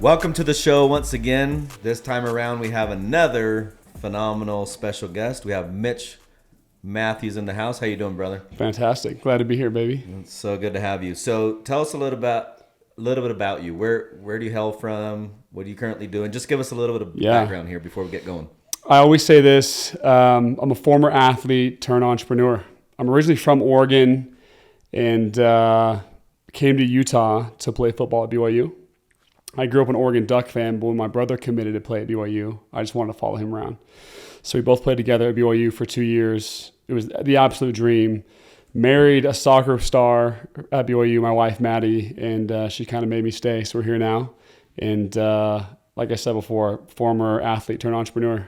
Welcome to the show once again. This time around, we have another phenomenal special guest. We have Mitch Mathews in the house. How you doing, brother? Fantastic. Glad to be here, baby. It's so good to have you. So tell us a little bit about you. Where do you hail from? What are you currently doing? Just give us a little bit of background here before we get going. I always say this. I'm a former athlete turned entrepreneur. I'm originally from Oregon and came to Utah to play football at BYU. I grew up an Oregon Duck fan, but when my brother committed to play at BYU, I just wanted to follow him around. So we both played together at BYU for 2 years. It was the absolute dream. Married a soccer star at BYU, my wife, Maddie, and she kind of made me stay. So we're here now. And like I said before, former athlete turned entrepreneur.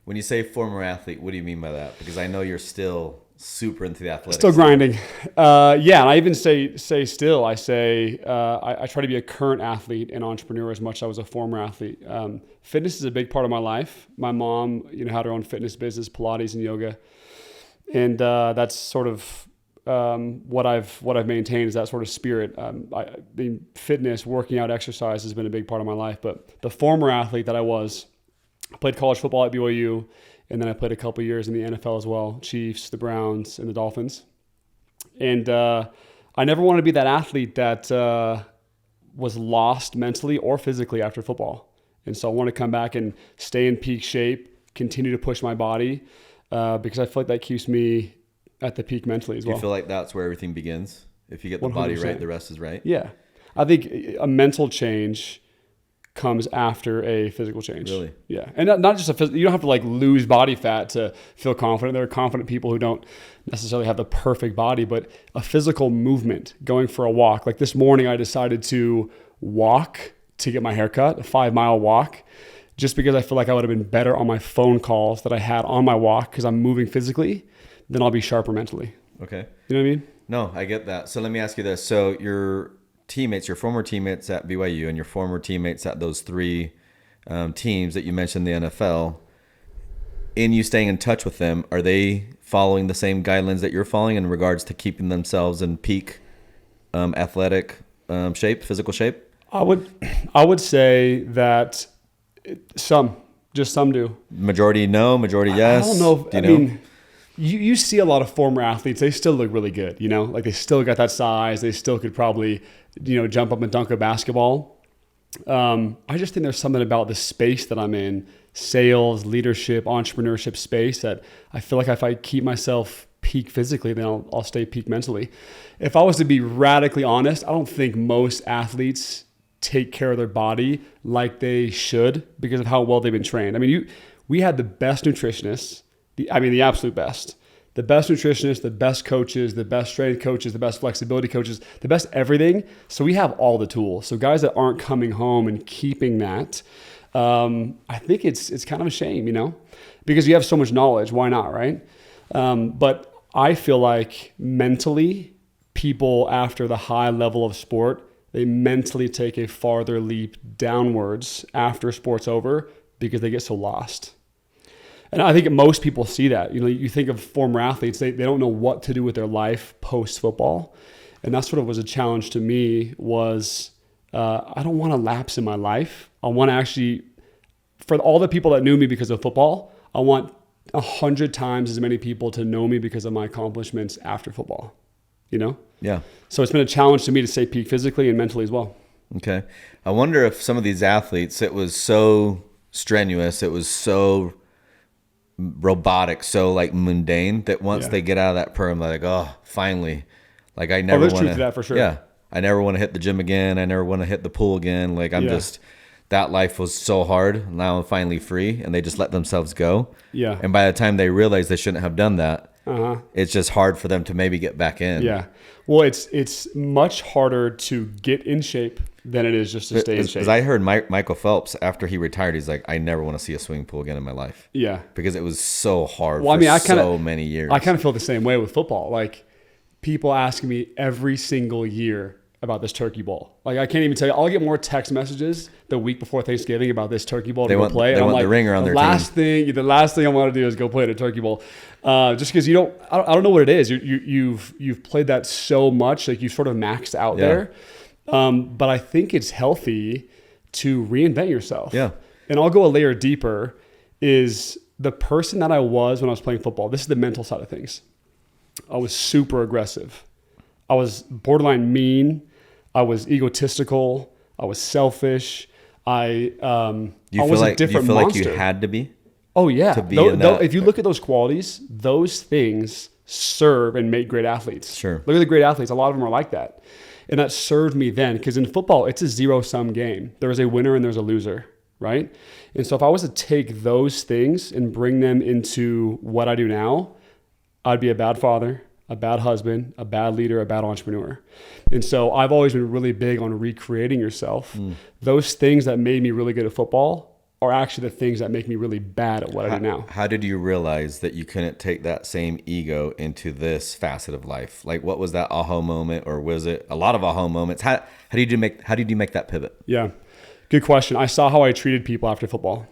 When you say former athlete, what do you mean by that? Because I know you're still super into the athletics. Still grinding. Yeah, and I even say still. I say I try to be a current athlete and entrepreneur as much as I was a former athlete. Fitness is a big part of my life. My mom, had her own fitness business, Pilates and yoga, and that's sort of what I've maintained is that sort of spirit. Fitness, working out, exercise has been a big part of my life. But the former athlete that I played college football at BYU. And then I played a couple years in the NFL as well, Chiefs, the Browns, and the Dolphins. And I never wanted to be that athlete that was lost mentally or physically after football. And so I want to come back and stay in peak shape, continue to push my body, because I feel like that keeps me at the peak mentally as well. Do you feel like that's where everything begins? If you get the 100%. Body right, the rest is right? Yeah. I think a mental change comes after a physical change. Really? Yeah. And not just you don't have to lose body fat to feel confident. There are confident people who don't necessarily have the perfect body, but a physical movement, going for a walk. Like this morning, I decided to walk to get my hair cut, a 5-mile walk, just because I feel like I would have been better on my phone calls that I had on my walk because I'm moving physically, then I'll be sharper mentally. Okay. You know what I mean? No, I get that. So let me ask you this. So your former teammates at BYU and your former teammates at those three teams that you mentioned in the NFL, in you staying in touch with them, are they following the same guidelines that you're following in regards to keeping themselves in peak athletic shape, physical shape? I would say that some do. Majority no, majority yes. I don't know. I mean, you see a lot of former athletes, they still look really good, like they still got that size. They still could probably, jump up and dunk a basketball. I just think there's something about the space that I'm in, sales, leadership, entrepreneurship space, that I feel like if I keep myself peak physically, then I'll stay peak mentally. If I was to be radically honest, I don't think most athletes take care of their body like they should because of how well they've been trained. I mean, we had the best nutritionists, the absolute best. The best nutritionists, the best coaches, the best strength coaches, the best flexibility coaches, the best everything. So we have all the tools. So guys that aren't coming home and keeping that, I think it's kind of a shame, because you have so much knowledge. Why not, right? But I feel like mentally, people after the high level of sport, they mentally take a farther leap downwards after sport's over because they get so lost. And I think most people see that. You think of former athletes, they don't know what to do with their life post-football. And that's what was a challenge to me was I don't want to lapse in my life. I want to actually, for all the people that knew me because of football, I want 100 times as many people to know me because of my accomplishments after football, Yeah. So it's been a challenge to me to stay peak physically and mentally as well. Okay. I wonder if some of these athletes, it was so strenuous, it was so robotic, so mundane, that once they get out of that program, they're like, oh, finally, I never want to that for sure. Yeah, I never want to hit the gym again. I never want to hit the pool again. That life was so hard. Now I'm finally free, and they just let themselves go. Yeah. And by the time they realize they shouldn't have done that, it's just hard for them to maybe get back in. Yeah. Well, it's much harder to get in shape than it is just to stay in shape. Because I heard Michael Phelps, after he retired, he's like, I never want to see a swimming pool again in my life. Yeah. Because it was so hard for so many years. I kind of feel the same way with football. People ask me every single year about this turkey bowl. I can't even tell you. I'll get more text messages the week before Thanksgiving about this turkey bowl to go play. They want the ringer on their team. The last thing I want to do is go play at a turkey bowl. Just because I don't know what it is. You've played that so much, you've sort of maxed out there. But I think it's healthy to reinvent yourself. Yeah. And I'll go a layer deeper, is the person that I was when I was playing football. This is the mental side of things. I was super aggressive. I was borderline mean. I was egotistical. I was selfish. I was a different monster. Like you had to be? Oh yeah. To be in that. If you look at those qualities, those things serve and make great athletes. Sure. Look at the great athletes. A lot of them are like that. And that served me then, because in football, it's a zero-sum game. There is a winner and there's a loser, right? And so if I was to take those things and bring them into what I do now, I'd be a bad father, a bad husband, a bad leader, a bad entrepreneur. And so I've always been really big on recreating yourself. Those things that made me really good at football are actually the things that make me really bad at what I do now. How did you realize that you couldn't take that same ego into this facet of life? Like, what was that aha moment, or was it a lot of aha moments? How did you make that pivot? Yeah, good question. I saw how I treated people after football.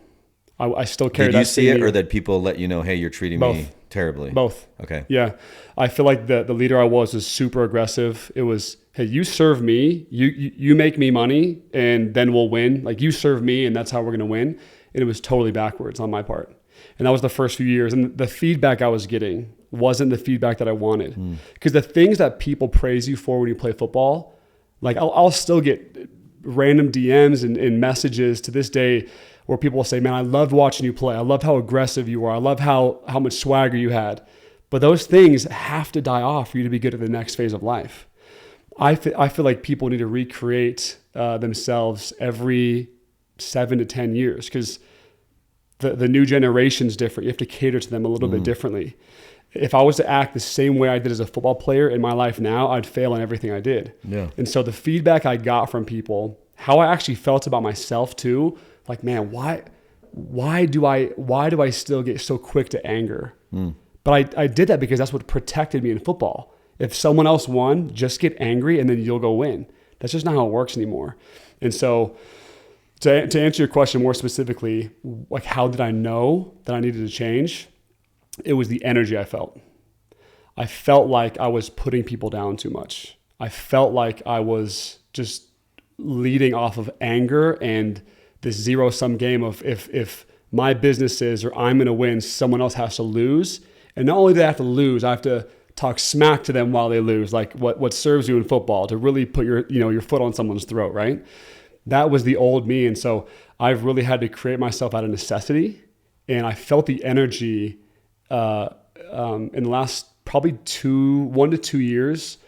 I still carry that. Did you see it, or did people let you know, hey, you're treating me terribly? Both. Okay. Yeah. I feel like the leader I was super aggressive. It was, hey, you serve me, you make me money, and then we'll win. Like, you serve me, and that's how we're going to win. And it was totally backwards on my part. And that was the first few years. And the feedback I was getting wasn't the feedback that I wanted. Because the things that people praise you for when you play football, like I'll still get random DMs and messages to this day where people will say, man, I loved watching you play. I loved how aggressive you were. I love how much swagger you had. But those things have to die off for you to be good at the next phase of life. I feel like people need to recreate themselves every 7 to 10 years, because the new generation's different. You have to cater to them a little bit differently. If I was to act the same way I did as a football player in my life now, I'd fail in everything I did. Yeah. And so the feedback I got from people, how I actually felt about myself too, like, man, why do I still get so quick to anger? But I did that because that's what protected me in football. If someone else won, just get angry and then you'll go win. That's just not how it works anymore. And so to answer your question more specifically, like, how did I know that I needed to change? It was the energy I felt. I felt like I was putting people down too much. I felt like I was just leading off of anger and this zero-sum game of if my business is, or I'm going to win, someone else has to lose. And not only do they have to lose, I have to talk smack to them while they lose, like what serves you in football, to really put your foot on someone's throat, right? That was the old me. And so I've really had to create myself out of necessity. And I felt the energy in the last probably 1 to 2 years.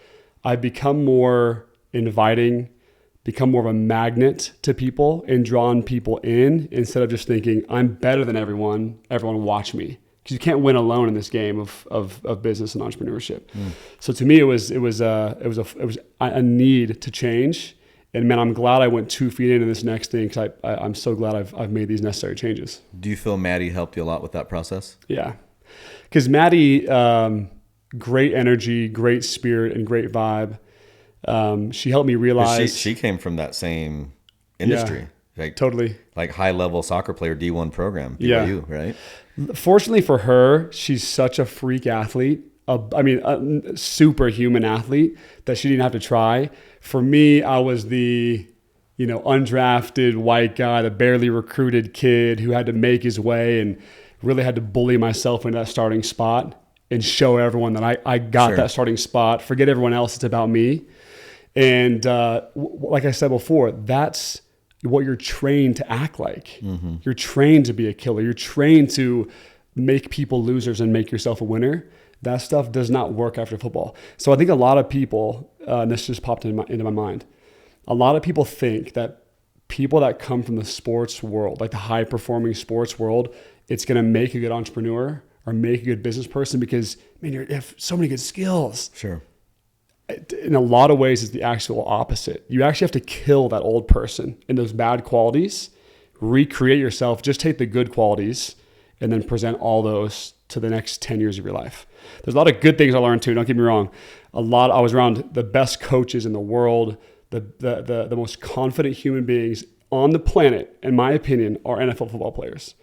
I've become more inviting, become more of a magnet to people, and drawn people in, instead of just thinking I'm better than everyone watch me. Because you can't win alone in this game of business and entrepreneurship. So to me, it was a need to change. And man, I'm glad I went 2 feet into this next thing, because I'm so glad I've made these necessary changes. Do you feel Maddie helped you a lot with that process? Yeah, because Maddie, great energy, great spirit, and great vibe. She helped me realize she came from that same industry. Yeah, totally. Like high level soccer player, D1 program, BYU, right? Fortunately for her, she's such a freak athlete. A superhuman athlete that she didn't have to try. For me, I was the, undrafted white guy, the barely recruited kid who had to make his way and really had to bully myself into that starting spot and show everyone that I got that starting spot. Forget everyone else. It's about me. And like I said before, that's what you're trained to act like. You're trained to be a killer. You're trained to make people losers and make yourself a winner. That stuff does not work after football. So I think a lot of people, and this just popped into my mind, a lot of people think that people that come from the sports world, like the high performing sports world, it's going to make a good entrepreneur or make a good business person because, man, you have so many good skills. Sure. In a lot of ways, it's the actual opposite. You actually have to kill that old person and those bad qualities, recreate yourself, just take the good qualities, and then present all those to the next 10 years of your life. There's a lot of good things I learned too. Don't get me wrong. I was around the best coaches in the world, the most confident human beings on the planet, in my opinion, are NFL football players.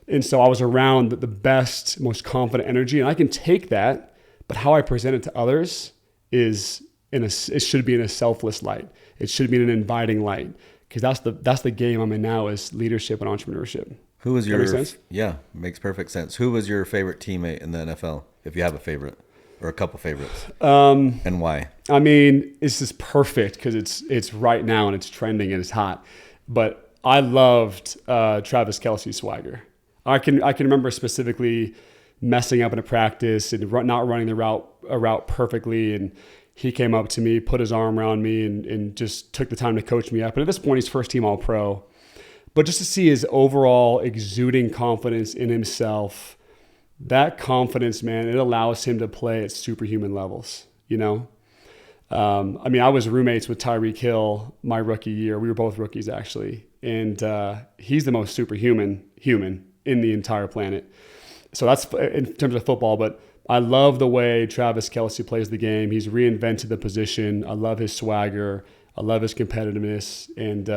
And so I was around the best, most confident energy, and I can take that, but how I present it to others it should be in a selfless light. It should be in an inviting light. because that's the game I'm in now, is leadership and entrepreneurship. Who was your? That make sense? Yeah, makes perfect sense. Who was your favorite teammate in the NFL, if you have a favorite or a couple favorites, and why? I mean, this is perfect because it's right now and it's trending and it's hot. But I loved Travis Kelce's swagger. I can remember specifically messing up in a practice and not running a route perfectly, and he came up to me, put his arm around me, and just took the time to coach me up. And at this point, he's first team All-Pro. But just to see his overall exuding confidence in himself, that confidence, man, it allows him to play at superhuman levels, you know? I mean, I was roommates with Tyreek Hill my rookie year. We were both rookies, actually. And he's the most superhuman human in the entire planet. So that's in terms of football, but I love the way Travis Kelce plays the game. He's reinvented the position. I love his swagger. I love his competitiveness. And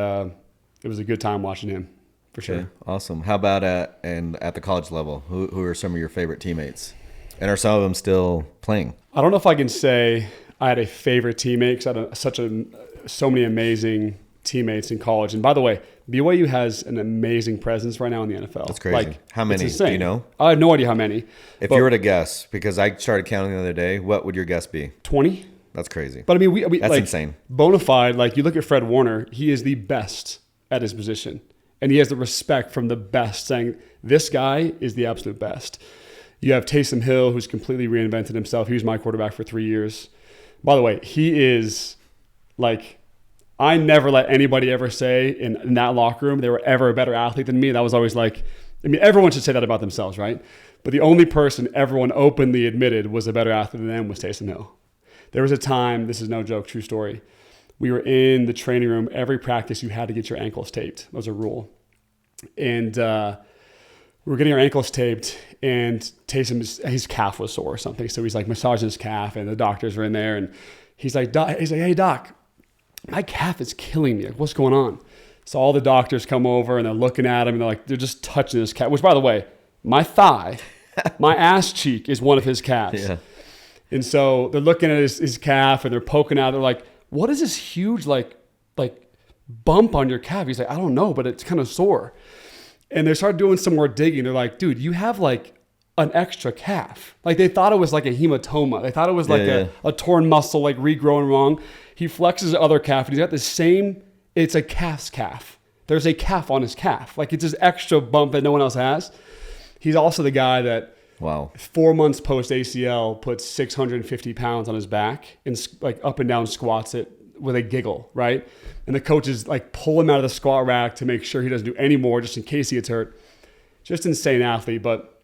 it was a good time watching him, for sure. Okay, awesome. How about at the college level? Who are some of your favorite teammates? And are some of them still playing? I don't know if I can say I had a favorite teammate, because I had so many amazing teammates in college. And by the way, BYU has an amazing presence right now in the NFL. That's crazy. How many? Do you know? I have no idea how many. If you were to guess, because I started counting the other day, what would your guess be? 20? That's crazy. But I mean, we that's like, insane. Bona fide, like you look at Fred Warner, he is the best at his position. And he has the respect from the best, saying, this guy is the absolute best. You have Taysom Hill, who's completely reinvented himself. He was my quarterback for 3 years. By the way, he is like, I never let anybody ever say in that locker room they were ever a better athlete than me. That was always like, I mean, everyone should say that about themselves, right? But the only person everyone openly admitted was a better athlete than them was Taysom Hill. There was a time, this is no joke, true story. We were in the training room. Every practice, you had to get your ankles taped. That was a rule. And we were getting our ankles taped, and Taysom, his calf was sore or something. So he's like massaging his calf, and the doctors are in there, and he's like, hey, doc, my calf is killing me. Like, what's going on? So all the doctors come over, and they're looking at him, and they're just touching his calf, which, by the way, my thigh, my ass cheek is one of his calves. Yeah. And so they're looking at his calf, and they're poking out. They're like, what is this huge, like bump on your calf? He's like, I don't know, but it's kind of sore. And they started doing some more digging. They're like, dude, you have like an extra calf. Like they thought it was like a hematoma. They thought it was like a torn muscle, like regrowing wrong. He flexes his other calf, and he's got the same, it's a calf's calf. There's a calf on his calf. Like it's this extra bump that no one else has. He's also the guy that 4 months post ACL puts 650 pounds on his back and like up and down squats it with a giggle, right? And the coaches like pull him out of the squat rack to make sure he doesn't do any more just in case he gets hurt. Just insane athlete. But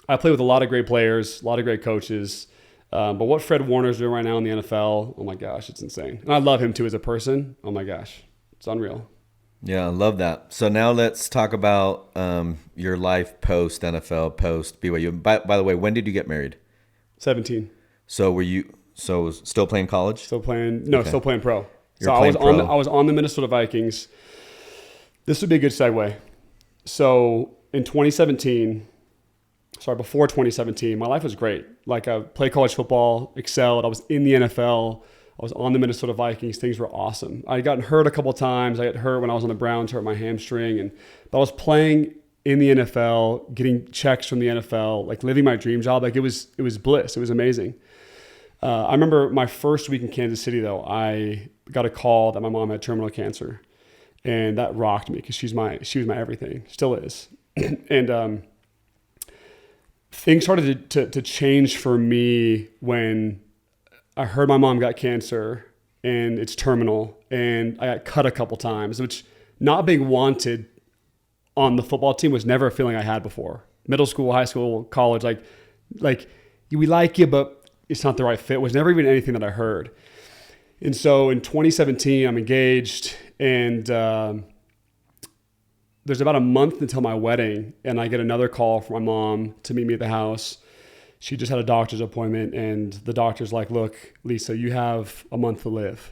I play with a lot of great players, a lot of great coaches. But what Fred Warner's doing right now in the NFL, oh my gosh, it's insane. And I love him too as a person. Oh my gosh, it's unreal. Yeah, I love that. So now let's talk about your life post NFL, post BYU. By the way, when did you get married? 17. So were you still playing college? Still playing pro. I was on the Minnesota Vikings. This would be a good segue. So in 2017, before 2017, my life was great. Like I played college football, excelled. I was in the NFL. I was on the Minnesota Vikings. Things were awesome. I had gotten hurt a couple of times. I got hurt when I was on the Browns, hurt my hamstring. But I was playing in the NFL, getting checks from the NFL, like living my dream job. Like it was bliss. It was amazing. I remember my first week in Kansas City, though, I got a call that my mom had terminal cancer. And that rocked me because she was my everything. Still is. And things started to change for me when I heard my mom got cancer and it's terminal, and I got cut a couple times, which not being wanted on the football team was never a feeling I had before. Middle school, high school, college, like we like you, but it's not the right fit was never even anything that I heard. And so in 2017, I'm engaged, and there's about a month until my wedding, and I get another call from my mom to meet me at the house. She just had a doctor's appointment, and the doctor's like, look, Lisa, you have a month to live.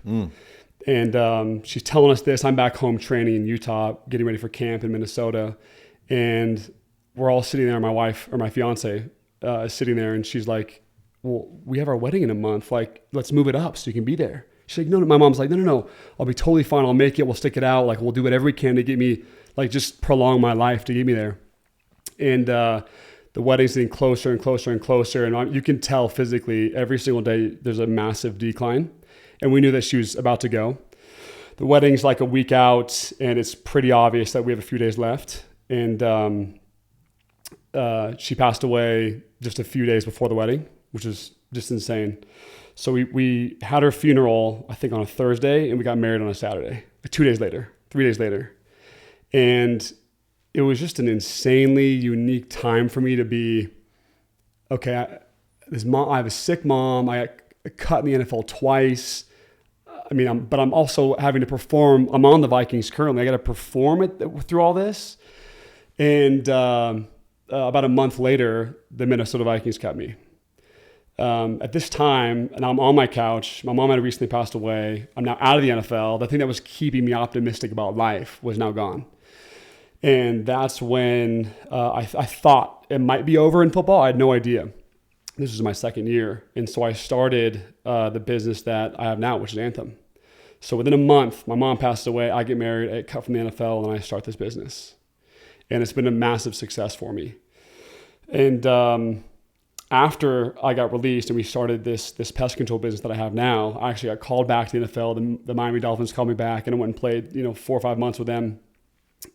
And she's telling us this. I'm back home training in Utah, getting ready for camp in Minnesota. And we're all sitting there. My wife, or my fiance, is sitting there, and she's like, well, we have our wedding in a month. Like, let's move it up so you can be there. She's like, no. My mom's like, no. I'll be totally fine. I'll make it. We'll stick it out. Like, we'll do whatever we can to get me, like, just prolong my life to get me there. And the wedding's getting closer and closer and closer. And you can tell physically every single day there's a massive decline. And we knew that she was about to go. The wedding's like a week out, and it's pretty obvious that we have a few days left. And she passed away just a few days before the wedding, which is just insane. So we had her funeral, I think, on a Thursday, and we got married on a Saturday, 3 days later. And it was just an insanely unique time for me to be, okay, I have a sick mom. I got cut in the NFL twice. I mean, but I'm also having to perform. I'm on the Vikings currently. I got to perform it through all this. And about a month later, the Minnesota Vikings cut me. At this time, and I'm on my couch. My mom had recently passed away. I'm now out of the NFL. The thing that was keeping me optimistic about life was now gone. And that's when I thought it might be over in football. I had no idea. This was my second year. And so I started the business that I have now, which is Anthem. So within a month, my mom passed away. I get married, I get cut from the NFL, and I start this business. And it's been a massive success for me. And after I got released and we started this pest control business that I have now, I actually got called back to the NFL. The Miami Dolphins called me back, and I went and played 4 or 5 months with them.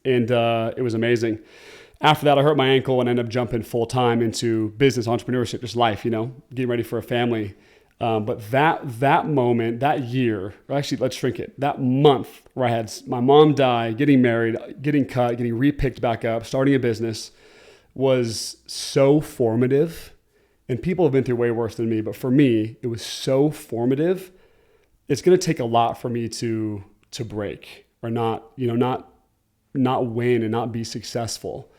And it was amazing. After that, I hurt my ankle and ended up jumping full time into business, entrepreneurship, just life, getting ready for a family. But that moment, that year, or actually, let's shrink it, that month where I had my mom die, getting married, getting cut, getting repicked back up, starting a business was so formative. And people have been through way worse than me, but for me, it was so formative. It's going to take a lot for me to break or not win and not be successful.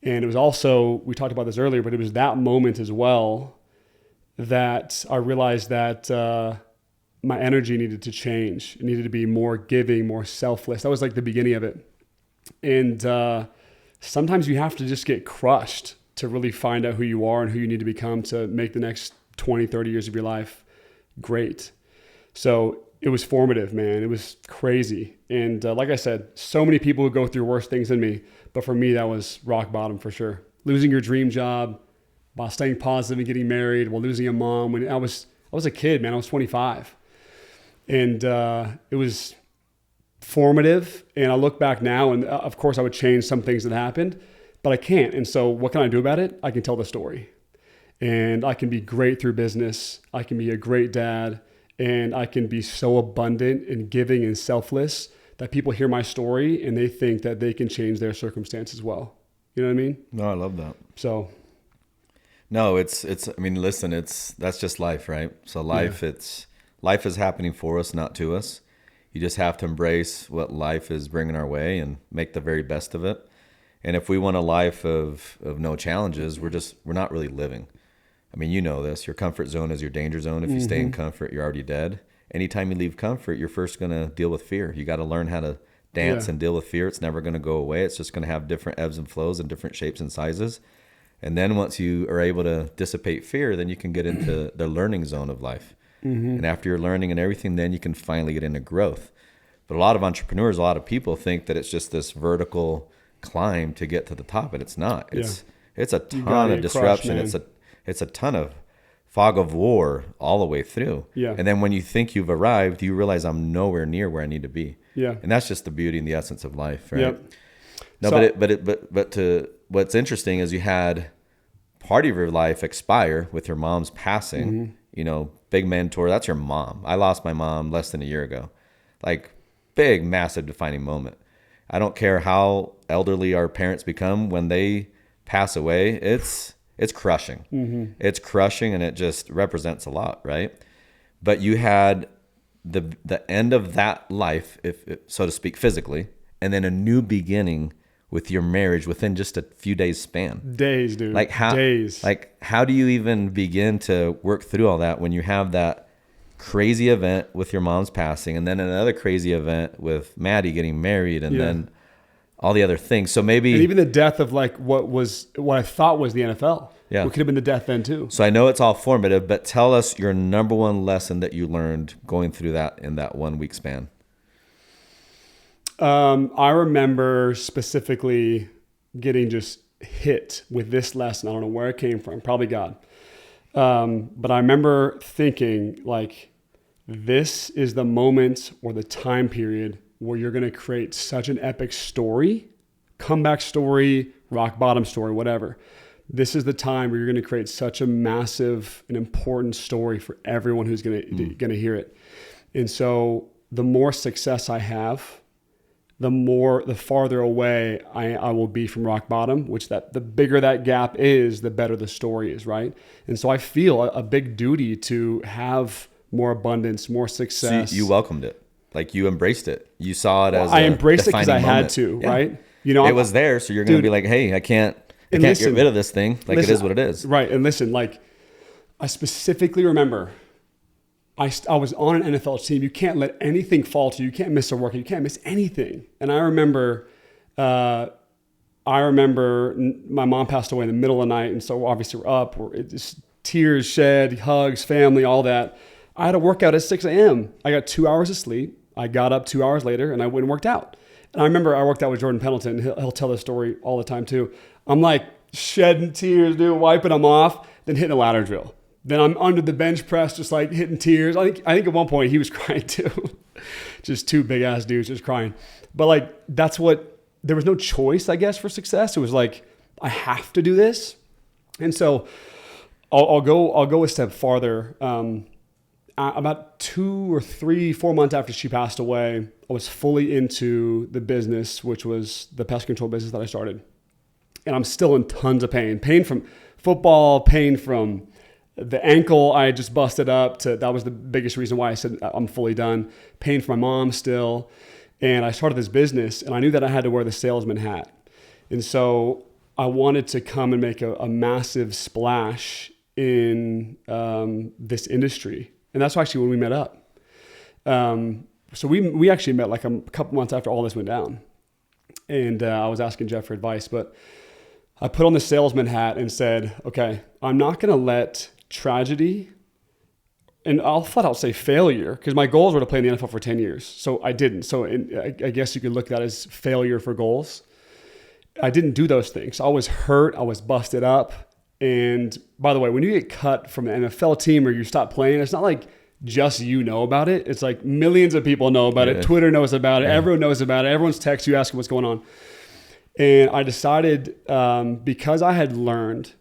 And it was also, we talked about this earlier, but it was that moment as well that I realized that my energy needed to change. It needed to be more giving, more selfless. That was like the beginning of it. And sometimes you have to just get crushed to really find out who you are and who you need to become to make the next 20, 30 years of your life great. So it was formative, man. It was crazy. And like I said, so many people who go through worse things than me. But for me, that was rock bottom for sure. Losing your dream job while staying positive and getting married, while losing a mom. When I was a kid, man. I was 25. And it was formative. And I look back now, and of course I would change some things that happened, but I can't. And so what can I do about it? I can tell the story. And I can be great through business. I can be a great dad. And I can be so abundant and giving and selfless that people hear my story and they think that they can change their circumstance as well. You know what I mean? No, I love that. So. No, I mean, listen, that's just life, right? So life is happening for us, not to us. You just have to embrace what life is bringing our way and make the very best of it. And if we want a life of no challenges, we're not really living. I mean, you know this, your comfort zone is your danger zone. If you stay in comfort, you're already dead. Anytime you leave comfort, you're first going to deal with fear. You got to learn how to dance and deal with fear. It's never going to go away. It's just going to have different ebbs and flows and different shapes and sizes. And then once you are able to dissipate fear, then you can get into the learning zone of life. And after you're learning and everything, then you can finally get into growth. But a lot of entrepreneurs, a lot of people think that it's just this vertical climb to get to the top, and it's not. It's a ton of disruption. It's a ton of fog of war all the way through. Yeah. And then when you think you've arrived, you realize I'm nowhere near where I need to be. Yeah. And that's just the beauty and the essence of life, right? Yep. No, so, what's interesting is you had part of your life expire with your mom's passing. Big mentor. That's your mom. I lost my mom less than a year ago. Like, big, massive defining moment. I don't care how elderly our parents become, when they pass away, it's crushing. It's crushing, and it just represents a lot, right? But you had the end of that life, if so to speak, physically, and then a new beginning with your marriage within just a few days span. Days, dude. Days. Like, how do you even begin to work through all that when you have that crazy event with your mom's passing, and then another crazy event with Maddie getting married, and then all the other things. So maybe, and even the death of like what I thought was the NFL. Yeah. It could have been the death then too. So I know it's all formative, but tell us your number one lesson that you learned going through that in that 1 week span. I remember specifically getting just hit with this lesson. I don't know where it came from, probably God. But I remember thinking like, this is the moment or the time period where you're going to create such an epic story, comeback story, rock bottom story, whatever. This is the time where you're going to create such a massive and important story for everyone who's going to hear it. And so the more success I have, the farther away I will be from rock bottom, which the bigger that gap is, the better the story is, right? And so I feel a big duty to have more abundance, more success. So you welcomed it. Like you embraced it. You saw it as I embraced it because I had moment. to, Yeah. right? You know, it was there, so you're going to be like, hey, I can't get rid of this thing. Like, it is what it is. Right. And listen, like I specifically remember I was on an NFL team. You can't let anything fall to you. You can't miss a workout. You can't miss anything. And I remember my mom passed away in the middle of the night. And so obviously we're up, just tears shed, hugs, family, all that. I had a workout at 6 a.m. I got 2 hours of sleep. I got up 2 hours later and I went and worked out. And I remember I worked out with Jordan Pendleton. He'll tell this story all the time too. I'm like shedding tears, dude, wiping them off, then hitting a ladder drill. Then I'm under the bench press, just like hitting tears. I think at one point he was crying too. Just two big ass dudes just crying. But like, there was no choice, I guess, for success. It was like, I have to do this. And so I'll go a step farther. About 2 or 3, 4 months after she passed away, I was fully into the business, which was the pest control business that I started. And I'm still in tons of pain. Pain from football, pain from the ankle I just busted up. That was the biggest reason why I said I'm fully done. Pain for my mom still. And I started this business and I knew that I had to wear the salesman hat. And so I wanted to come and make a massive splash in this industry. And that's actually when we met up. So we actually met like a couple months after all this went down. And I was asking Jeff for advice, but I put on the salesman hat and said, okay, I'm not going to let tragedy, and I'll flat out say failure, because my goals were to play in the NFL for 10 years. So I didn't. So I guess you could look at that as failure for goals. I didn't do those things. I was hurt. I was busted up. And by the way, when you get cut from an NFL team or you stop playing, it's not like just you know about it. It's like millions of people know about it. Twitter knows about it. Yeah. Everyone knows about it. Everyone's texting you asking what's going on. And I decided, because I had learned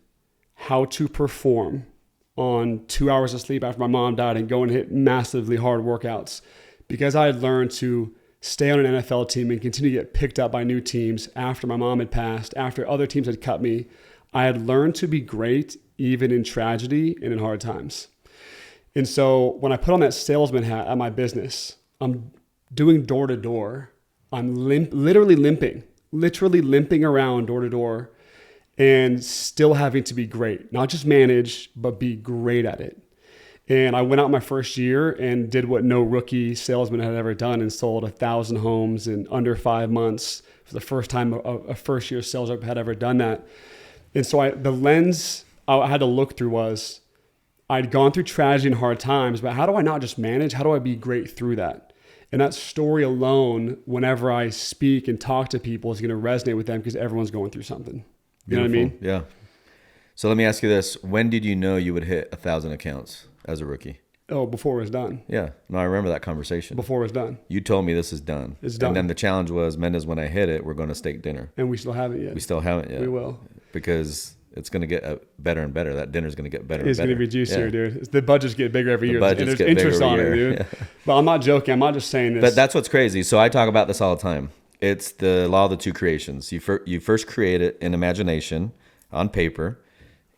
how to perform on 2 hours of sleep after my mom died and go and hit massively hard workouts, because I had learned to stay on an NFL team and continue to get picked up by new teams after my mom had passed, after other teams had cut me, I had learned to be great even in tragedy and in hard times. And so when I put on that salesman hat at my business, I'm doing door to door. I'm literally limping around door to door and still having to be great, not just manage, but be great at it. And I went out my first year and did what no rookie salesman had ever done and sold 1,000 homes in under 5 months. For the first time a first year sales rep had ever done that. And so the lens I had to look through was, I'd gone through tragedy and hard times, but how do I not just manage? How do I be great through that? And that story alone, whenever I speak and talk to people, is going to resonate with them because everyone's going through something. You know what I mean? Yeah. So let me ask you this. When did you know you would hit 1,000 accounts as a rookie? Oh, before it was done. Yeah. No, I remember that conversation. Before it was done. You told me this is done. It's done. And then the challenge was, Mendez, when I hit it, we're going to steak dinner. And we still haven't yet. We still haven't yet. We will. Because it's going to get better and better. That dinner's going to get better and better. It's going to be juicier, dude. The budgets get bigger every year. And there's get interest on year. it, dude. Yeah. But I'm not joking. I'm not just saying this. But that's what's crazy. So I talk about this all the time. It's the law of the two creations. You first create it in imagination, on paper,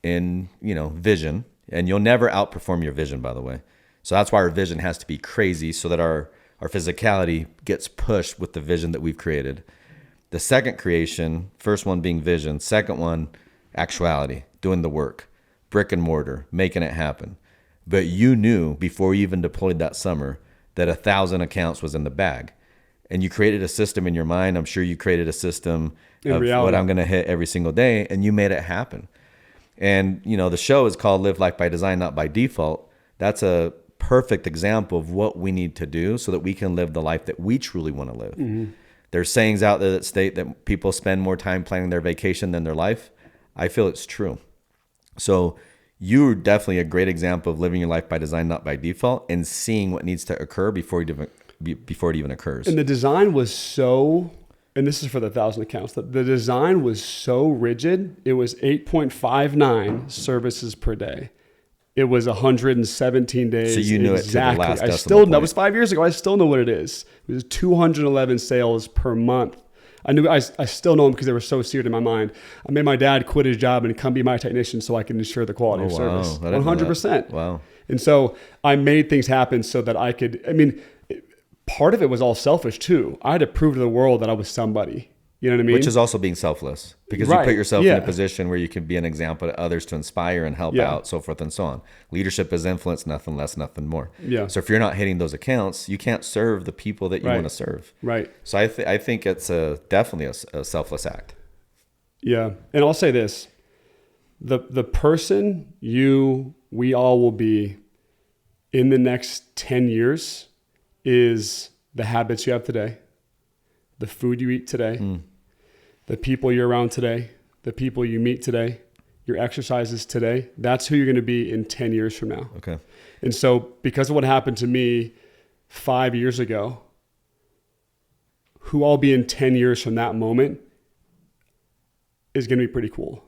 in vision, and you'll never outperform your vision, by the way. So that's why our vision has to be crazy, so that our physicality gets pushed with the vision that we've created. The second creation, first one being vision, second one, actuality, doing the work, brick and mortar, making it happen. But you knew before you even deployed that summer that 1,000 accounts was in the bag. and you created a system in your mind. I'm sure you created a system In of reality. what I'm going to hit every single day, and you made it happen. And, you know, the show is called Live Life by Design, Not by Default. That's a perfect example of what we need to do so that we can live the life that we truly want to live. Mm-hmm. There's sayings out there that state that people spend more time planning their vacation than their life. I feel it's true. So you're definitely a great example of living your life by design, not by default, and seeing what needs to occur before it even occurs. And the design was so, and this is for the 1,000 accounts, the design was so rigid. It was 8.59 services per day. It was 117 days. So you knew exactly. it to the last I decimal still point. That was 5 years ago. I still know what it is. It was 211 sales per month. I still know them because they were so seared in my mind. I made my dad quit his job and come be my technician so I can ensure the quality of service. 100%. Wow. And so I made things happen so that I could, part of it was all selfish too. I had to prove to the world that I was somebody. You know what I mean? Which is also being selfless, because you put yourself in a position where you can be an example to others to inspire and help out, so forth and so on. Leadership is influence, nothing less, nothing more. Yeah. So if you're not hitting those accounts, you can't serve the people that you want to serve. Right. So I think it's definitely a selfless act. Yeah. And I'll say this, the person we all will be in the next 10 years is the habits you have today, the food you eat today, the people you're around today, the people you meet today, your exercises today. That's who you're going to be in 10 years from now. Okay. And so because of what happened to me 5 years ago, who I'll be in 10 years from that moment is going to be pretty cool,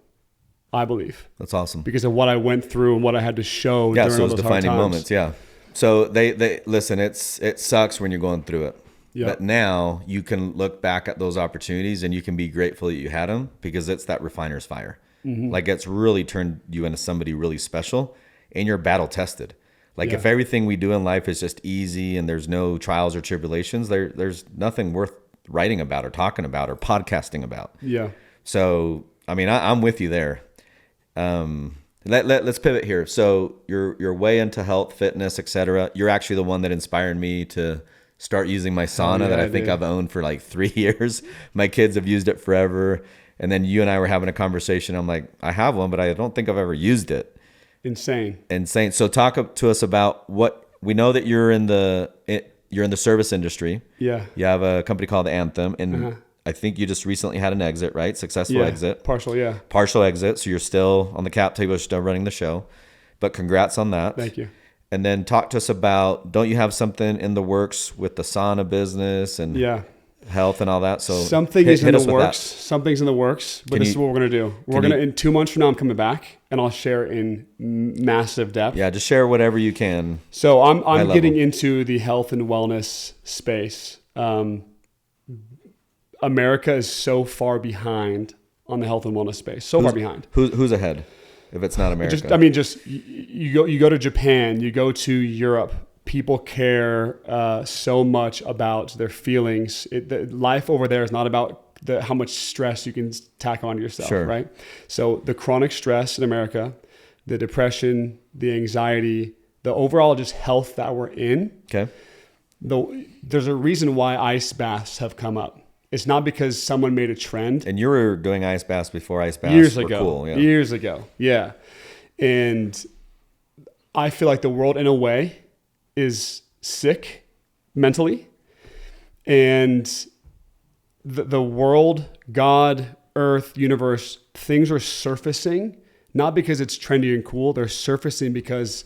I believe. That's awesome. Because of what I went through and what I had to show Yeah, during so all those those hard defining times. moments, yeah. So they listen, it sucks when you're going through it. Yeah. But now you can look back at those opportunities and you can be grateful that you had them, because it's that refiner's fire. Mm-hmm. Like, it's really turned you into somebody really special, and you're battle tested. Like, if everything we do in life is just easy and there's no trials or tribulations, there's nothing worth writing about or talking about or podcasting about. Yeah. So, I'm with you there. Let's pivot here. So you're way into health, fitness, etc. You're actually the one that inspired me to start using my sauna that I think I've owned for like 3 years. My kids have used it forever. And then you and I were having a conversation. I'm like, I have one, but I don't think I've ever used it. Insane. So talk to us about what we know that you're in the service industry. Yeah. You have a company called Anthem, and I think you just recently had an exit, right? Successful exit. Partial exit. So you're still on the cap table, still running the show. But congrats on that. Thank you. And then talk to us about, don't you have something in the works with the sauna business and health and all that? So something's in the works, but this is what we're going to do. In 2 months from now, I'm coming back and I'll share in massive depth. Yeah, just share whatever you can. So I'm getting into the health and wellness space. America is so far behind on the health and wellness space. Far behind. Who's ahead? If it's not America, you go to Japan, you go to Europe. People care so much about their feelings. Life over there is not about how much stress you can tack onto yourself, right? So the chronic stress in America, the depression, the anxiety, the overall just health that we're in. Okay. There's a reason why ice baths have come up. It's not because someone made a trend. And you were doing ice baths before ice baths years were ago. Cool. Yeah. Years ago. Yeah. And I feel like the world in a way is sick mentally. And the world, God, earth, universe, things are surfacing, not because it's trendy and cool. They're surfacing because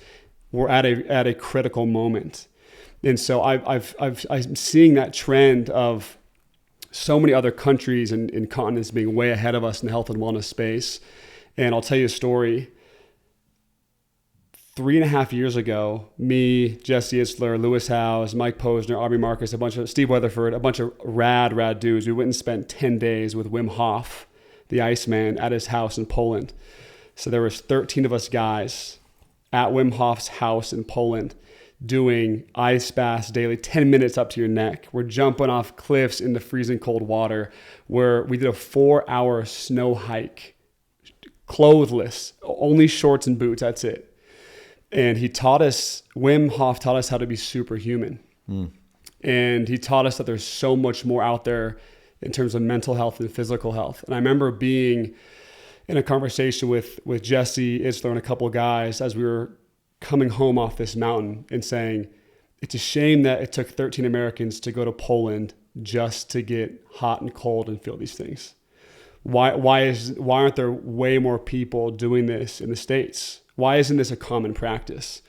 we're at a critical moment. And so I'm seeing that trend of so many other countries and continents being way ahead of us in the health and wellness space. And I'll tell you a story. 3.5 years ago, me, Jesse Itzler, Lewis Howes, Mike Posner, Aubrey Marcus, Steve Weatherford, a bunch of rad dudes. We went and spent 10 days with Wim Hof, the Iceman, at his house in Poland. So there was 13 of us guys at Wim Hof's house in Poland doing ice baths daily, 10 minutes up to your neck. We're jumping off cliffs into freezing cold water, where we did a 4-hour snow hike, clothless, only shorts and boots, that's it. And Wim Hof taught us how to be superhuman. And he taught us that there's so much more out there in terms of mental health and physical health. And I remember being in a conversation with Jesse Itzler and a couple of guys as we were coming home off this mountain and saying, it's a shame that it took 13 Americans to go to Poland just to get hot and cold and feel these things. Why aren't there way more people doing this in the States? Why isn't this a common practice?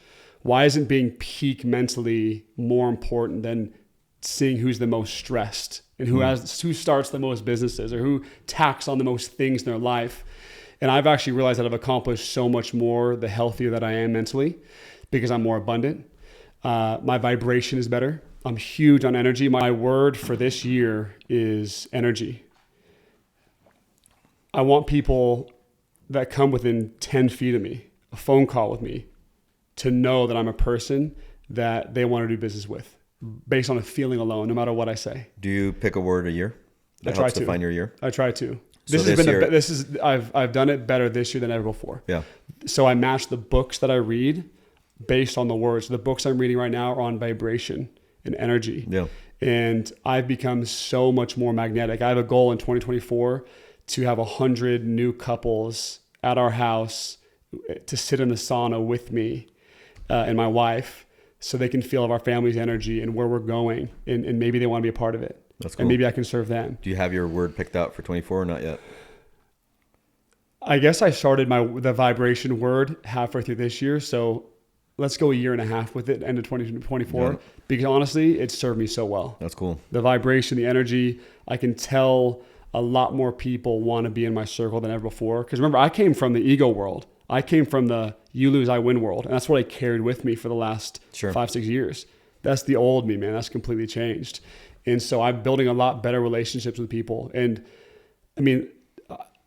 Why isn't being peak mentally more important than seeing who's the most stressed and who starts the most businesses or who tacks on the most things in their life? And I've actually realized that I've accomplished so much more the healthier that I am mentally because I'm more abundant. My vibration is better. I'm huge on energy. My word for this year is energy. I want people that come within 10 feet of me, a phone call with me, to know that I'm a person that they want to do business with based on a feeling alone, no matter what I say. Do you pick a word a year that helps define your year? I try to. So I've done it better this year than ever before. Yeah. So I match the books that I read based on the words. The books I'm reading right now are on vibration and energy. Yeah. And I've become so much more magnetic. I have a goal in 2024 to have 100 new couples at our house to sit in the sauna with me and my wife so they can feel of our family's energy and where we're going. And maybe they want to be a part of it. That's cool. And maybe I can serve them. Do you have your word picked out for 24 or not yet? I guess I started the vibration word halfway through this year. So let's go a year and a half with it, end of 2024, Yeah. because honestly, it served me so well. That's cool. The vibration, the energy, I can tell a lot more people want to be in my circle than ever before. Because remember, I came from the ego world. I came from the you lose, I win world. And that's what I carried with me for the last 5-6 years. That's the old me, man. That's completely changed. And so I'm building a lot better relationships with people. And I mean,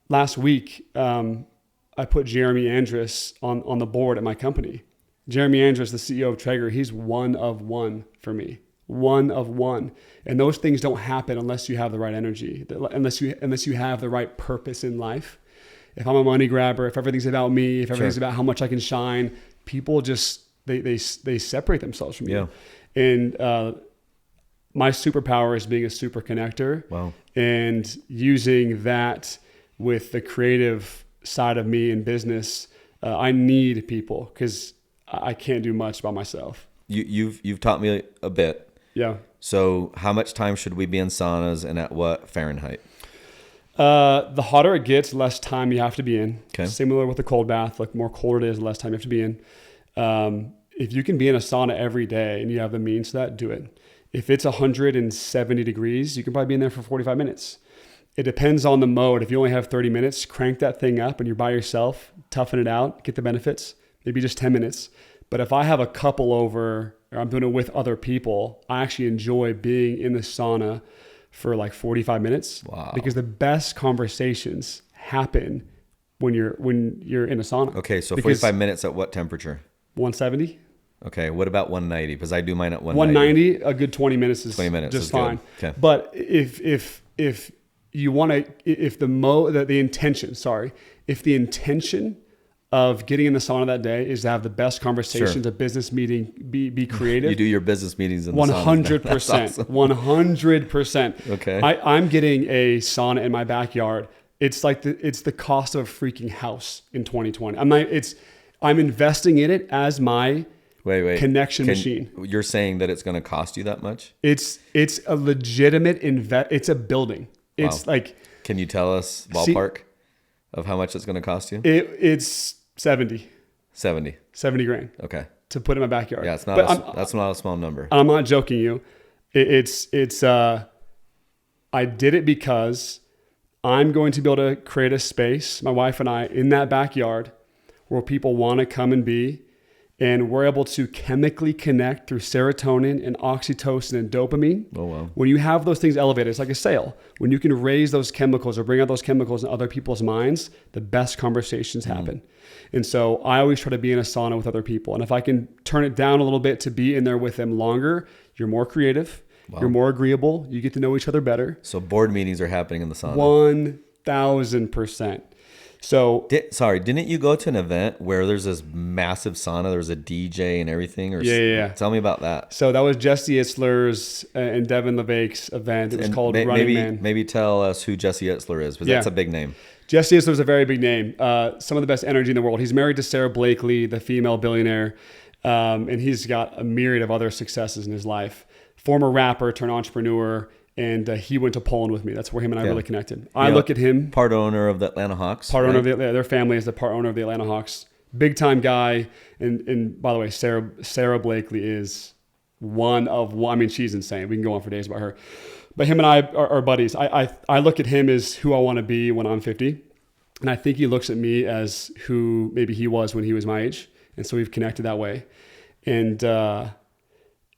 last week, I put Jeremy Andrus on the board at my company. Jeremy Andrus, the CEO of Traeger, he's one of one for me. One of one. And those things don't happen unless you have the right energy, unless you have the right purpose in life. If I'm a money grabber, if everything's about me, if everything's about how much I can shine, people just, they separate themselves from you. Yeah. And my superpower is being a super connector. Wow. And using that with the creative side of me in business. I need people because I can't do much by myself. You've taught me a bit. Yeah. So how much time should we be in saunas and at what Fahrenheit? The hotter it gets, less time you have to be in. Okay. Similar with the cold bath, like more colder it is, less time you have to be in. If you can be in a sauna every day and you have the means to that, do it. If it's 170 degrees, you can probably be in there for 45 minutes. It depends on the mode. If you only have 30 minutes, crank that thing up and you're by yourself, toughen it out, get the benefits, maybe just 10 minutes. But if I have a couple over or I'm doing it with other people, I actually enjoy being in the sauna for like 45 minutes. Wow. Because the best conversations happen when you're in a sauna. Okay, so 45 minutes at what temperature? 170. Okay, what about 190? Because I do mine at 190. 190, a good 20 minutes is 20 minutes just is fine. Good. Okay. But if you want to, if the intention of getting in the sauna that day is to have the best conversations, a business meeting, be creative. You do your business meetings in the 100%. sauna. That's awesome. 100%. Okay. I'm getting a sauna in my backyard. It's like it's the cost of a freaking house in 2020. I'm investing in it as my connection machine. You're saying that it's going to cost you that much? It's a legitimate it's a building. It's like. Can you tell us ballpark of how much it's going to cost you? It's 70 grand. Okay. To put in my backyard. Yeah, that's not a small number. I'm not joking you. I did it because I'm going to be able to create a space, my wife and I, in that backyard where people want to come and be. And we're able to chemically connect through serotonin and oxytocin and dopamine. Oh, wow. When you have those things elevated, it's like a sale. When you can raise those chemicals or bring out those chemicals in other people's minds, the best conversations happen. And so I always try to be in a sauna with other people. And if I can turn it down a little bit to be in there with them longer, you're more creative. Wow. You're more agreeable. You get to know each other better. So board meetings are happening in the sauna. 1,000%. So Didn't you go to an event where there's this massive sauna? There's a DJ and everything. Yeah. Tell me about that. So that was Jesse Itzler's and Devin LeVake's event. It was called Running Man. Maybe tell us who Jesse Itzler is, because that's a big name. Jesse Itzler's a very big name. Some of the best energy in the world. He's married to Sarah Blakely, the female billionaire, and he's got a myriad of other successes in his life. Former rapper turned entrepreneur. And he went to Poland with me. That's where him and I really connected. I look at him. Part owner of the Atlanta Hawks. Owner of their family is the part owner of the Atlanta Hawks. Big time guy. And by the way, Sarah Blakely is one. I mean, she's insane. We can go on for days about her. But him and I are buddies. I look at him as who I want to be when I'm 50. And I think he looks at me as who maybe he was when he was my age. And so we've connected that way. And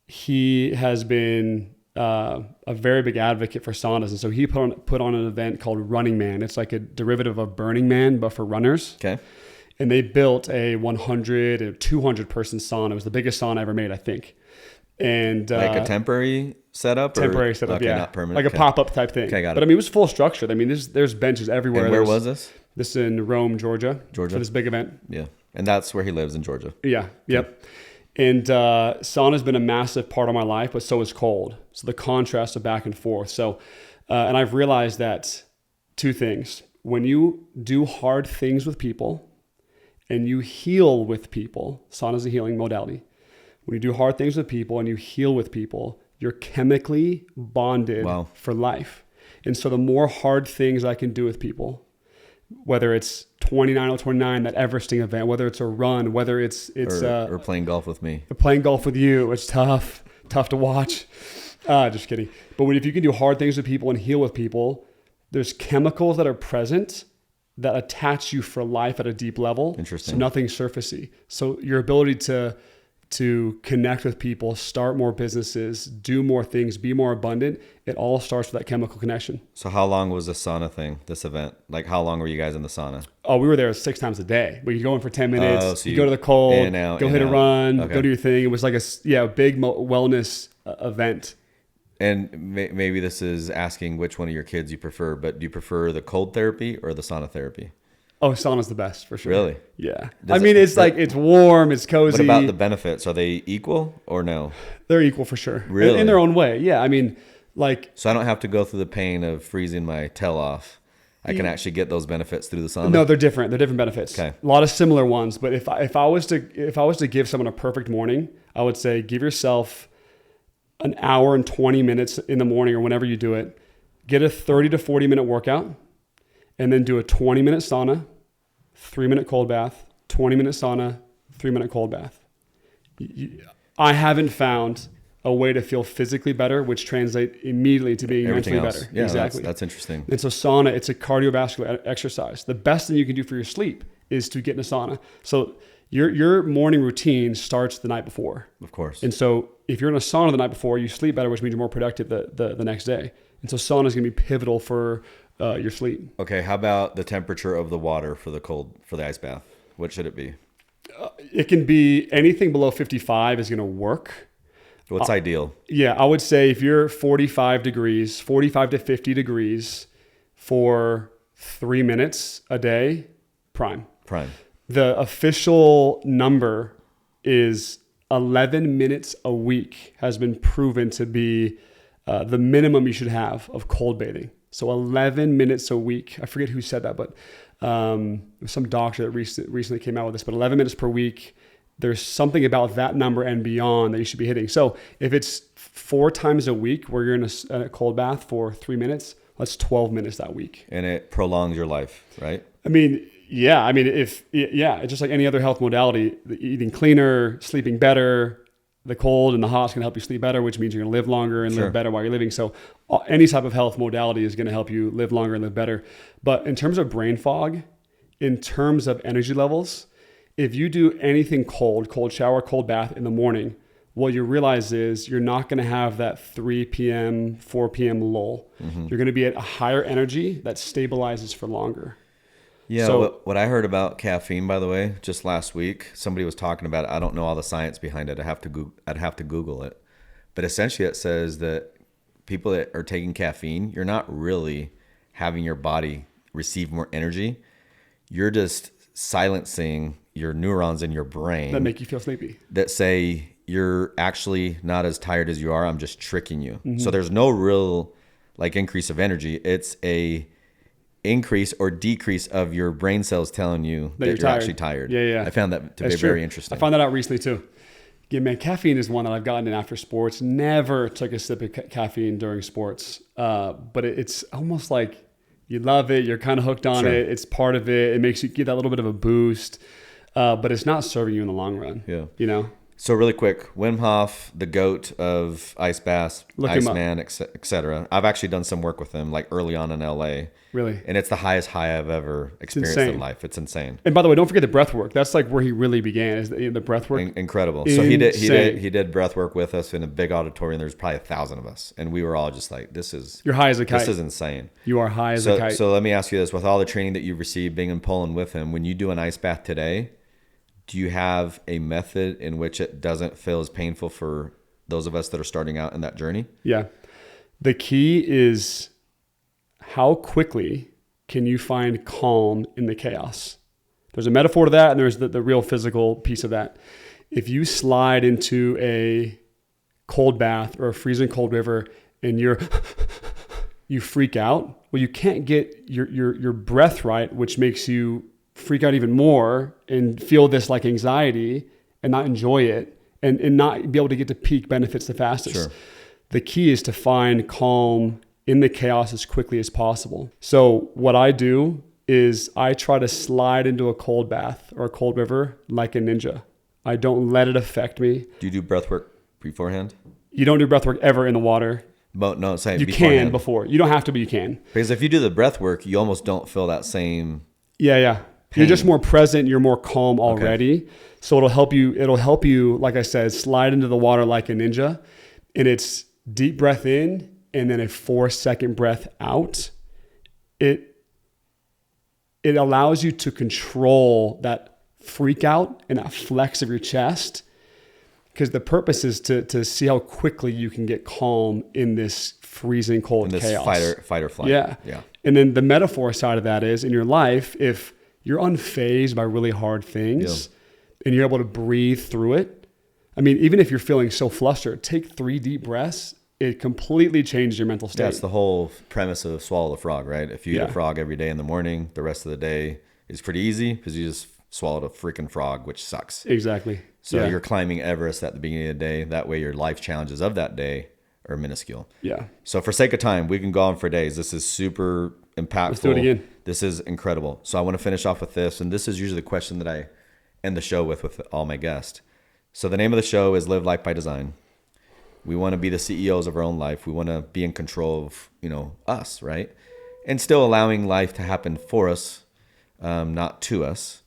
he has been a very big advocate for saunas. And so he put on an event called Running Man. It's like a derivative of Burning Man, but for runners. Okay. And they built a 100 or 200 person sauna. It was the biggest sauna ever made, I think. And like a temporary setup? Temporary setup, okay, yeah. Not permanent. Like a pop-up type thing. Okay, got it. But I mean, it was full structured. I mean, there's benches everywhere. And where was this? This is in Rome, Georgia. For this big event. Yeah. And that's where he lives, in Georgia. Yeah. Yep. And sauna has been a massive part of my life, but so is cold. So the contrast of back and forth. So, and I've realized that two things. When you do hard things with people and you heal with people, sauna is a healing modality. When you do hard things with people and you heal with people, you're chemically bonded for life. And so the more hard things I can do with people, whether it's 29 that Everesting event, whether it's a run, whether it's or playing golf with me, playing golf with you, it's tough to watch. Just kidding. But if you can do hard things with people and heal with people, there's chemicals that are present that attach you for life at a deep level. Interesting. So nothing's surfacey. So your ability to connect with people, start more businesses, do more things, be more abundant, it all starts with that chemical connection. So how long was this sauna thing, this event? Like, how long were you guys in the sauna? Oh, we were there 6 times a day. We could go in for 10 minutes, so you go to the cold, go hit a run, go do your thing. It was like a big wellness event. And maybe this is asking which one of your kids you prefer, but do you prefer the cold therapy or the sauna therapy? Oh, sauna's the best for sure. Really? Yeah. It's warm, it's cozy. What about the benefits? Are they equal or no? They're equal for sure. Really? In their own way. Yeah. I mean, so I don't have to go through the pain of freezing my tail off. I can actually get those benefits through the sauna. No, they're different. They're different benefits. Okay. A lot of similar ones, but if I was to give someone a perfect morning, I would say give yourself an hour and 20 minutes in the morning or whenever you do it. Get a 30 to 40 minute workout, and then do a 20-minute sauna, 3-minute cold bath, 20-minute sauna, 3-minute cold bath. I haven't found a way to feel physically better, which translates immediately to being everything mentally else. better. Yeah, exactly. That's interesting. And so sauna, it's a cardiovascular exercise. The best thing you can do for your sleep is to get in a sauna. So your morning routine starts the night before. Of course. And so if you're in a sauna the night before, you sleep better, which means you're more productive the next day. And so sauna is going to be pivotal for your sleep. Okay, how about the temperature of the water for the ice bath? What should it be? It can be anything below 55 is going to work. What's ideal? Yeah, I would say if you're 45 to 50 degrees for 3 minutes a day, prime. The official number is 11 minutes a week has been proven to be the minimum you should have of cold bathing. So 11 minutes a week. I forget who said that, but some doctor that recently came out with this, but 11 minutes per week. There's something about that number and beyond that you should be hitting. So if it's 4 times a week where you're in a cold bath for 3 minutes, that's 12 minutes that week. And it prolongs your life, right? It's just like any other health modality, eating cleaner, sleeping better, the cold and the hot is going to help you sleep better, which means you're going to live longer and live better while you're living. So any type of health modality is going to help you live longer and live better. But in terms of brain fog, in terms of energy levels, if you do anything cold shower, cold bath in the morning, what you realize is you're not going to have that 3 p.m., 4 p.m. lull. Mm-hmm. You're going to be at a higher energy that stabilizes for longer. Yeah, so, what I heard about caffeine, by the way, just last week, somebody was talking about it. I don't know all the science behind it. I'd have to Google it. But essentially it says that people that are taking caffeine, you're not really having your body receive more energy. you're just silencing your neurons in your brain That make you feel sleepy. that say you're actually not as tired as you are. I'm just tricking you. So there's no real like increase of energy. It's a increase or decrease of your brain cells telling you that you're actually tired. Yeah. I found that to That's be true. very interesting. I found that out recently too. Yeah, man, caffeine is one that I've gotten in after sports. Never took a sip of caffeine during sports. But it's almost like you love it. You're kind of hooked on it. It's part of it. It makes you get that little bit of a boost. But it's not serving you in the long run. Yeah. You know? So really quick, Wim Hof, the goat of ice baths, Look him up. Iceman, etc. I've actually done some work with him like early on in LA. Really? And it's the highest high I've ever experienced in life. It's insane. And by the way, don't forget the breath work. That's like where he really began, is the breath work. Incredible. So he did breath work with us in a big auditorium. There's probably 1,000 of us. And we were all just like, you're high as a kite. This is insane. You are high as a kite. So let me ask you this. With all the training that you've received being in Poland with him, when you do an ice bath today, do you have a method in which it doesn't feel as painful for those of us that are starting out in that journey? Yeah. The key is how quickly can you find calm in the chaos? There's a metaphor to that, and there's the real physical piece of that. If you slide into a cold bath or a freezing cold river and you freak out, well, you can't get your breath right, which makes you freak out even more and feel this like anxiety and not enjoy it and not be able to get to peak benefits the fastest. Sure. The key is to find calm in the chaos as quickly as possible. So what I do is I try to slide into a cold bath or a cold river like a ninja. I don't let it affect me. Do you do breath work beforehand? You don't do breath work ever in the water. But no, say you beforehand. can before. You don't have to, but you can. Because if you do the breath work, you almost don't feel that same Yeah. pain. You're just more present. You're more calm already. Okay. So it'll help you, like I said, slide into the water like a ninja. And it's deep breath in and then a 4-second breath out. It allows you to control that freak out and that flex of your chest, because the purpose is to see how quickly you can get calm in this freezing cold chaos. Fight or flight. Yeah. And then the metaphor side of that is in your life, if you're unfazed by really hard things and you're able to breathe through it. I mean, even if you're feeling so flustered, take 3 deep breaths. It completely changes your mental state. That's the whole premise of swallow the frog, right? If you eat a frog every day in the morning, the rest of the day is pretty easy because you just swallowed a freaking frog, which sucks. Exactly. So you're climbing Everest at the beginning of the day. That way your life challenges of that day are minuscule. Yeah. So for sake of time, we can go on for days. This is super impactful. Let's do it again. This is incredible. So I want to finish off with this. And this is usually the question that I end the show with all my guests. So the name of the show is Live Life by Design. We want to be the CEOs of our own life. We want to be in control of, us, right? And still allowing life to happen for us, not to us.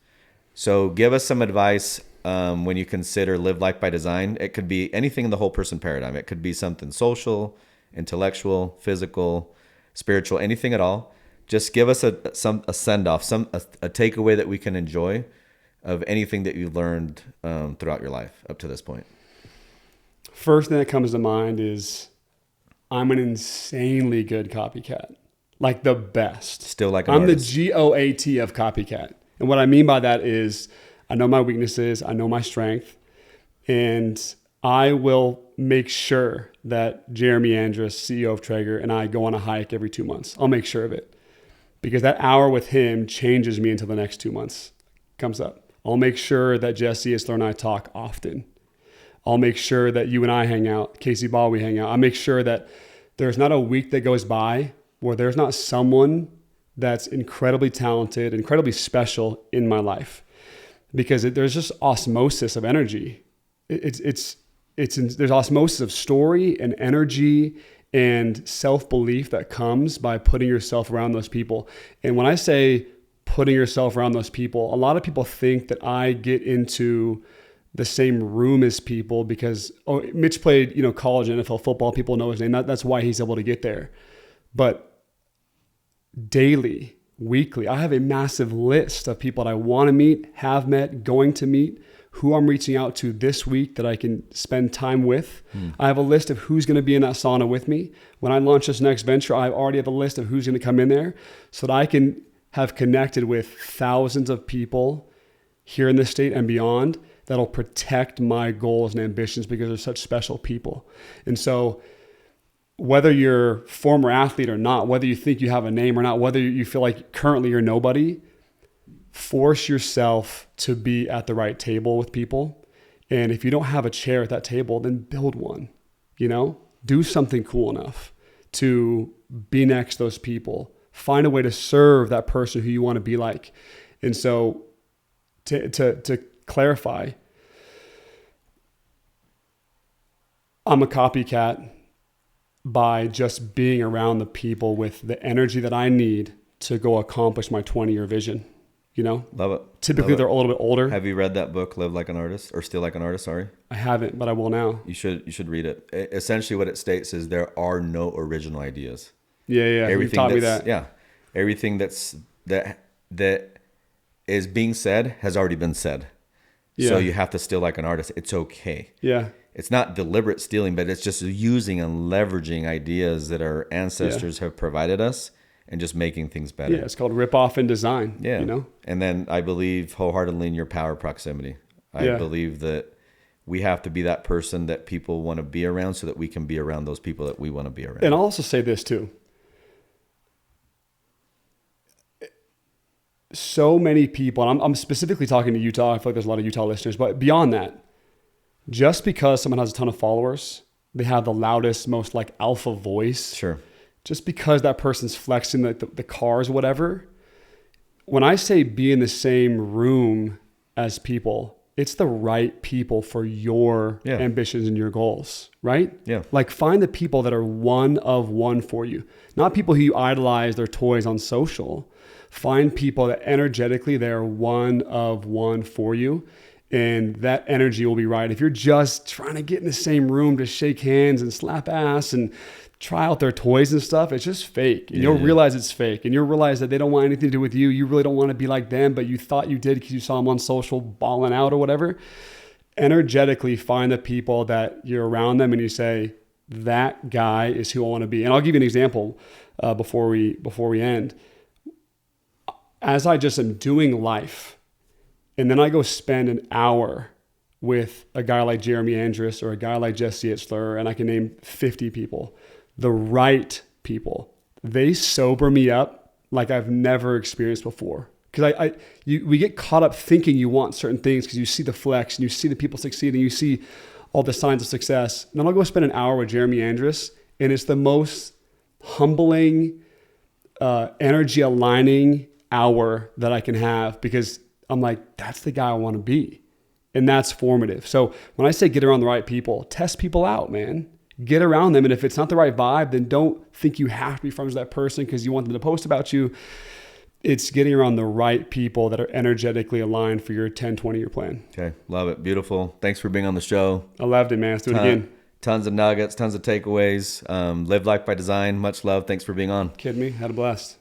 So give us some advice when you consider live life by design. It could be anything in the whole person paradigm. It could be something social, intellectual, physical, spiritual, anything at all. Just give us a send-off, a takeaway that we can enjoy of anything that you learned throughout your life up to this point. First thing that comes to mind is I'm an insanely good copycat, like the best. Still like an I'm artist. the GOAT of copycat. And what I mean by that is I know my weaknesses, I know my strength, and I will make sure that Jeremy Andrus, CEO of Traeger, and I go on a hike every 2 months. I'll make sure of it because that hour with him changes me until the next 2 months comes up. I'll make sure that Jesse Isler and I talk often. I'll make sure that you and I hang out, Casey Ball, we hang out. I'll make sure that there's not a week that goes by where there's not someone that's incredibly talented, incredibly special in my life, because there's just osmosis of energy. There's osmosis of story and energy and self-belief that comes by putting yourself around those people. And when I say putting yourself around those people, a lot of people think that I get into the same room as people because Mitch played, college and NFL football. People know his name. That's why he's able to get there. But daily, weekly, I have a massive list of people that I want to meet, have met, going to meet, who I'm reaching out to this week that I can spend time with. I have a list of who's going to be in that sauna with me. When I launch this next venture, I already have a list of who's going to come in there so that I can have connected with thousands of people here in the state and beyond that'll protect my goals and ambitions because they're such special people. And so whether you're a former athlete or not, whether you think you have a name or not, whether you feel like currently you're nobody, force yourself to be at the right table with people. And if you don't have a chair at that table, then build one, do something cool enough to be next to those people. Find a way to serve that person who you want to be like. And so to clarify, I'm a copycat by just being around the people with the energy that I need to go accomplish my 20-year vision. Love it. Typically, they're a little bit older. Have you read that book, Live Like an Artist, or Steal Like an Artist? Sorry, I haven't, but I will now. You should read it. Essentially, what it states is there are no original ideas. Yeah. You've taught me that. Yeah, everything that is being said has already been said. Yeah. So you have to steal like an artist. It's okay. Yeah. It's not deliberate stealing, but it's just using and leveraging ideas that our ancestors have provided us and just making things better. Yeah, it's called rip off and design. Yeah. And then I believe wholeheartedly in your power proximity. I believe that we have to be that person that people want to be around so that we can be around those people that we want to be around. And I'll also say this too. So many people, and I'm specifically talking to Utah. I feel like there's a lot of Utah listeners, but beyond that, just because someone has a ton of followers, they have the loudest, most like alpha voice. Sure. Just because that person's flexing the cars, whatever. When I say be in the same room as people, it's the right people for your ambitions and your goals, right? Yeah. Like find the people that are one of one for you, not people who you idolize their toys on social. Find people that energetically they're one of one for you. And that energy will be right. If you're just trying to get in the same room to shake hands and slap ass and try out their toys and stuff, it's just fake. And you'll realize it's fake. And you'll realize that they don't want anything to do with you. You really don't want to be like them, but you thought you did because you saw them on social balling out or whatever. Energetically find the people that you're around them and you say, that guy is who I want to be. And I'll give you an example before we end. As I just am doing life, and then I go spend an hour with a guy like Jeremy Andrus or a guy like Jesse Itzler, and I can name 50 people, the right people. They sober me up like I've never experienced before. Because we get caught up thinking you want certain things because you see the flex and you see the people succeed and you see all the signs of success. And then I'll go spend an hour with Jeremy Andrus, and it's the most humbling, energy aligning hour that I can have because I'm like, that's the guy I want to be. And that's formative. So when I say get around the right people, test people out, man. Get around them. And if it's not the right vibe, then don't think you have to be friends with that person because you want them to post about you. It's getting around the right people that are energetically aligned for your 10, 20-year plan. Okay. Love it. Beautiful. Thanks for being on the show. I loved it, man. Let's do it again. Tons of nuggets, tons of takeaways. Live life by design. Much love. Thanks for being on. Kidding me? Had a blast.